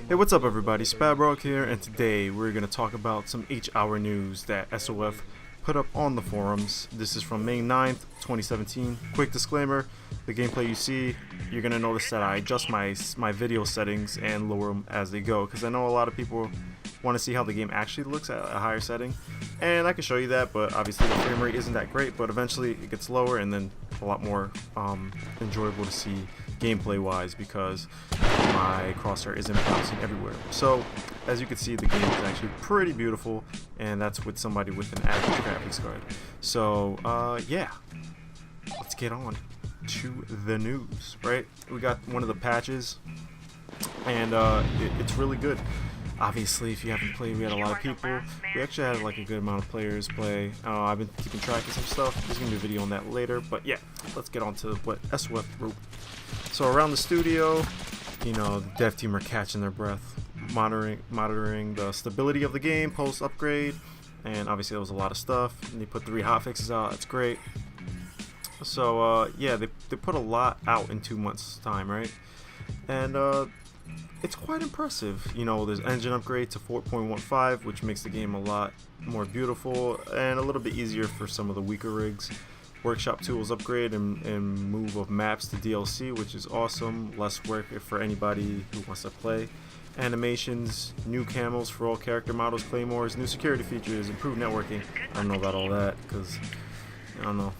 Hey, what's up everybody? Spadrock here, and today we're going to talk about some H-Hour news that SOF put up on the forums. This is from May 9th, 2017. Quick disclaimer, the gameplay you see, you're going to notice that I adjust my video settings and lower them as they go, because I know a lot of people want to see how the game actually looks at a higher setting, and I can show you that, but obviously the frame rate isn't that great, but eventually it gets lower and then a lot more enjoyable to see gameplay wise, because my crosshair isn't bouncing everywhere. So as you can see, the game is actually pretty beautiful, and that's with somebody with an average graphics card. So yeah, let's get on to the news. Right, we got one of the patches, and it's really good. Obviously, if you haven't played, we had a lot of people. We actually had like a good amount of players play. I've been keeping track of some stuff. There's gonna be a video on that later, but yeah, let's get on to what SOF wrote. So around the studio, you know, the dev team are catching their breath, monitoring the stability of the game post upgrade, and obviously there was a lot of stuff. And they put 3 hotfixes out. That's great. So yeah, they put a lot out in 2 months' time, right? And it's quite impressive. You know, there's engine upgrade to 4.15, which makes the game a lot more beautiful and a little bit easier for some of the weaker rigs. Workshop tools upgrade and move of maps to DLC, which is awesome. Less work for anybody who wants to play. Animations, new camos for all character models, claymores, new security features, improved networking. I don't know about all that because I don't know.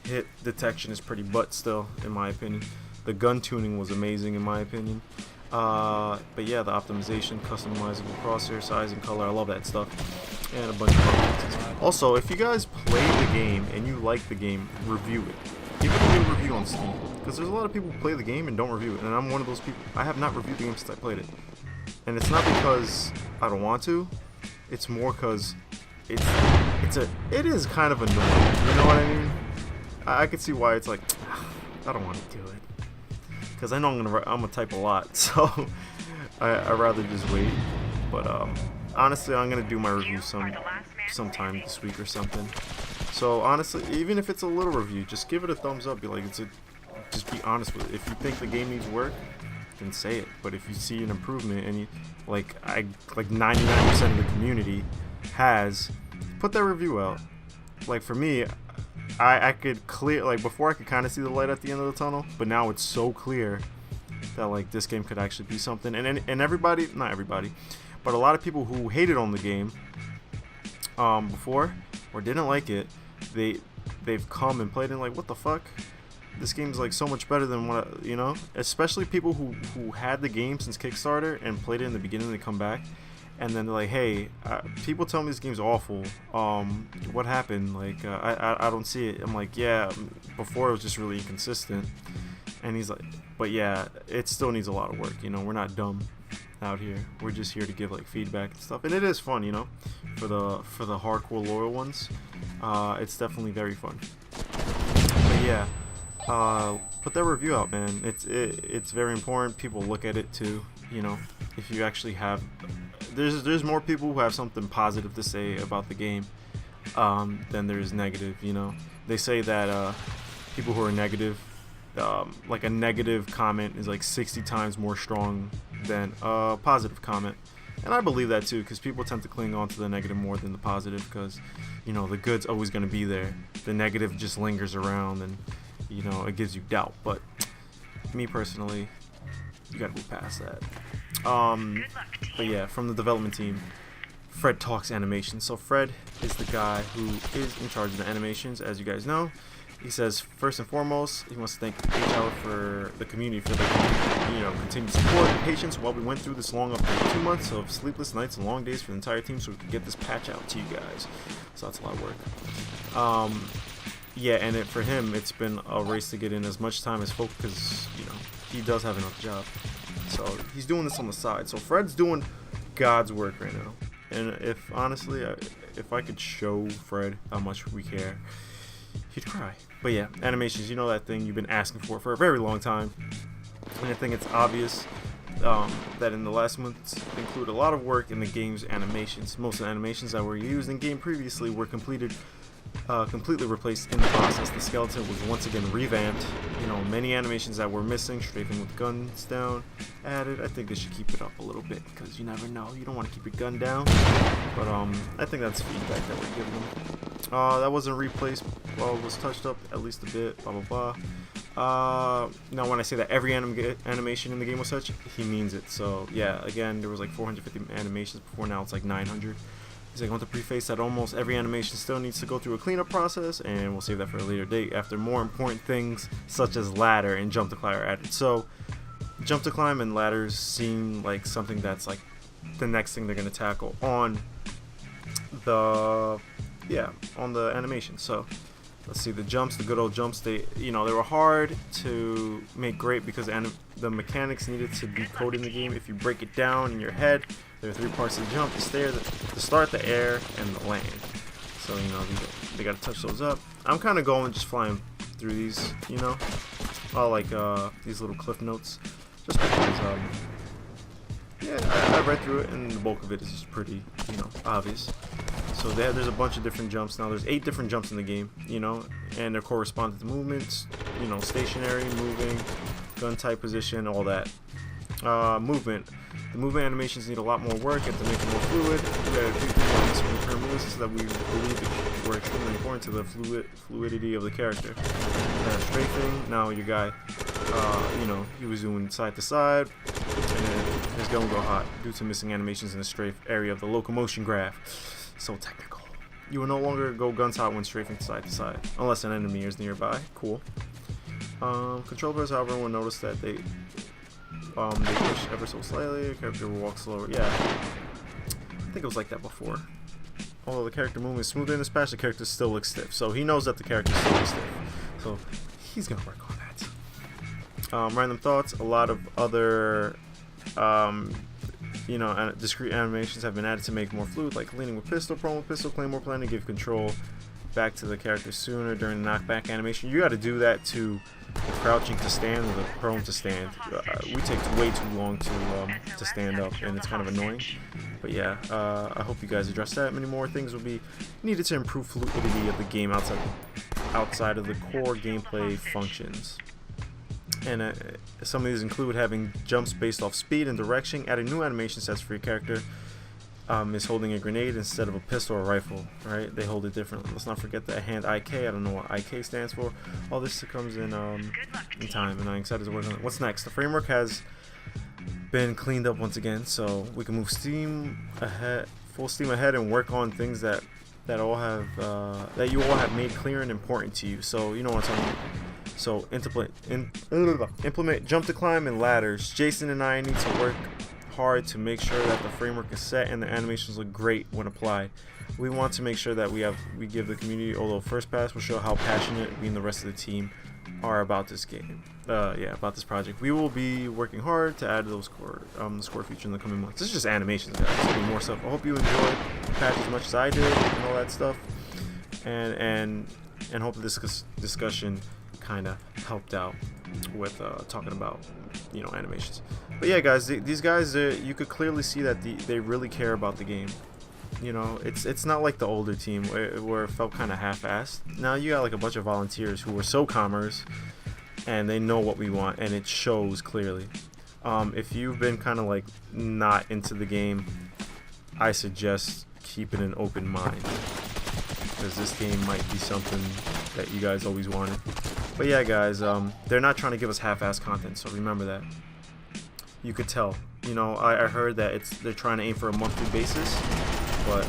Hit detection is pretty butt still, in my opinion. The gun tuning was amazing in my opinion. But yeah, the optimization, customizable crosshair size and color, I love that stuff. And a bunch of other things. Also, if you guys play the game and you like the game, review it. Give it a good review on Steam, because there's a lot of people who play the game and don't review it, and I'm one of those people. I have not reviewed the game since I played it, and it's not because I don't want to. It's more because it is kind of annoying. You know what I mean? I could see why it's like I don't want to do it, because I know I'm gonna type a lot, so I'd rather just wait. But honestly, I'm gonna do my review sometime this week or something. So honestly, even if it's a little review, just give it a thumbs up. Be like, just be honest with it. If you think the game needs work, then say it. But if you see an improvement, and like 99% of the community has, put that review out. Like for me, I could clear, like before I could kind of see the light at the end of the tunnel, but now it's so clear that like this game could actually be something. And everybody, not everybody, but a lot of people who hated on the game before or didn't like it, they've come and played and like, what the fuck? This game's like so much better than what, you know? Especially people who had the game since Kickstarter and played it in the beginning and they come back and then they're like, hey, people tell me this game's awful. What happened? Like, I don't see it. I'm like, yeah, before it was just really inconsistent. And he's like, but yeah, it still needs a lot of work. You know, we're not dumb out here. We're just here to give like feedback and stuff, and it is fun, you know, for the hardcore loyal ones. It's definitely very fun. But yeah, put that review out, man. It's very important. People look at it too, you know. If you actually have, there's more people who have something positive to say about the game than there's negative. You know, they say that people who are negative, like a negative comment is like 60 times more strong than a positive comment, and I believe that too, because people tend to cling on to the negative more than the positive, because you know the good's always going to be there, the negative just lingers around, and you know it gives you doubt. But me personally, you gotta move past that. But yeah, from the development team, Fred talks animation. So Fred is the guy who is in charge of the animations, as you guys know. He says, first and foremost, he wants to thank H-Hour for the community for the, you know, continued support and patience while we went through this long update. 2 months of sleepless nights and long days for the entire team so we could get this patch out to you guys. So that's a lot of work. Yeah, and for him, it's been a race to get in as much time as folk, because, you know, he does have another job. So he's doing this on the side. So Fred's doing God's work right now. And if, honestly, if I could show Fred how much we care, he'd cry. But yeah, animations, you know that thing you've been asking for a very long time. And I think it's obvious that in the last months include a lot of work in the game's animations. Most of the animations that were used in game previously were completed completely replaced in the process. The skeleton was once again revamped. You know, many animations that were missing, strafing with guns down, added. I think they should keep it up a little bit because you never know. You don't want to keep your gun down. But I think that's feedback that we're giving them. That wasn't replaced. Well, it was touched up at least a bit. Blah blah blah. Now when I say that every animation in the game was such, he means it. So yeah, again, there was like 450 animations before. Now it's like 900. He's like, I want to preface that almost every animation still needs to go through a cleanup process, and we'll save that for a later date after more important things such as ladder and jump to climb are added. So jump to climb and ladders seem like something that's like the next thing they're going to tackle on the animation. So let's see, the jumps, the good old jumps, they were hard to make great because the mechanics needed to be coded in the game. If you break it down in your head, there are 3 parts to the jump: the start, the air, and the land. So they got to touch those up. I'm kind of going just flying through these, all like these little cliff notes, just because I read through it and the bulk of it is just pretty obvious. So there's a bunch of different jumps. Now there's 8 different jumps in the game, and they're corresponding to movements, stationary, moving, gun type, position, all that. Movement. The movement animations need a lot more work and to make it more fluid. We had a few things on this from the current moves that we believe were extremely important to the fluidity of the character. Strafing. Now your guy, he was doing side to side, and then his gun will go hot due to missing animations in the strafe area of the locomotion graph. So technical. You will no longer go guns hot when strafing side to side, unless an enemy is nearby. Cool. Controllers, however, will notice that they push ever so slightly. The character will walk slower. Yeah, I think it was like that before. Although the character movement is smoother in this patch, the character still looks stiff. So he knows that the character still looks stiff. So he's gonna work on that. Random thoughts. A lot of other discrete animations have been added to make more fluid, like leaning with pistol, prone with pistol, claymore plan to give control back to the character sooner during the knockback animation. You got to do that to the crouching to stand or the prone to stand. We take way too long to stand up, and it's kind of annoying. But yeah, I hope you guys address that. Many more things will be needed to improve fluidity of the game outside of the core gameplay functions. And some of these include having jumps based off speed and direction, adding new animation sets for your character. Is holding a grenade instead of a pistol or rifle, right? They hold it differently. Let's not forget the hand IK. I don't know what IK stands for. All this comes in time, and I'm excited to work on it. What's next? The framework has been cleaned up once again, so we can move full steam ahead, and work on things that you all have made clear and important to you. So you know what I'm talking about. So implement jump to climb and ladders. Jason and I need to work hard to make sure that the framework is set and the animations look great when applied. We want to make sure that we give the community, although first pass will show how passionate we and the rest of the team are about this game. About this project. We will be working hard to add those the score feature in the coming months. This is just animations, guys. There'll be more stuff. I hope you enjoyed the patch as much as I did and all that stuff. And hope that this discussion kind of helped out with talking about animations. But yeah, guys, these guys, you could clearly see that they really care about the game. It's not like the older team where it felt kind of half-assed. Now you got like a bunch of volunteers who are SOCOMers, and they know what we want, and it shows clearly. If you've been kind of like not into the game, I suggest keeping an open mind, because this game might be something that you guys always wanted. But yeah, guys, they're not trying to give us half-assed content, so remember that. You could tell. I heard that they're trying to aim for a monthly basis, but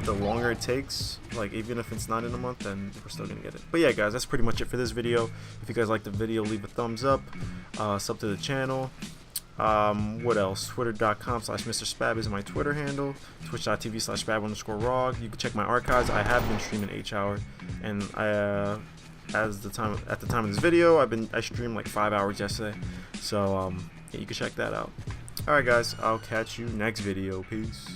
the longer it takes, like even if it's not in a month, then we're still gonna get it. But yeah, guys, that's pretty much it for this video. If you guys liked the video, leave a thumbs up, sub to the channel. What else? Twitter.com/MrSpab is my Twitter handle. Twitch.tv/Spab_ROG. You can check my archives. I have been streaming H-Hour, and at the time of this video, I streamed like 5 hours yesterday. So yeah, you can check that out. Alright, guys, I'll catch you next video. Peace.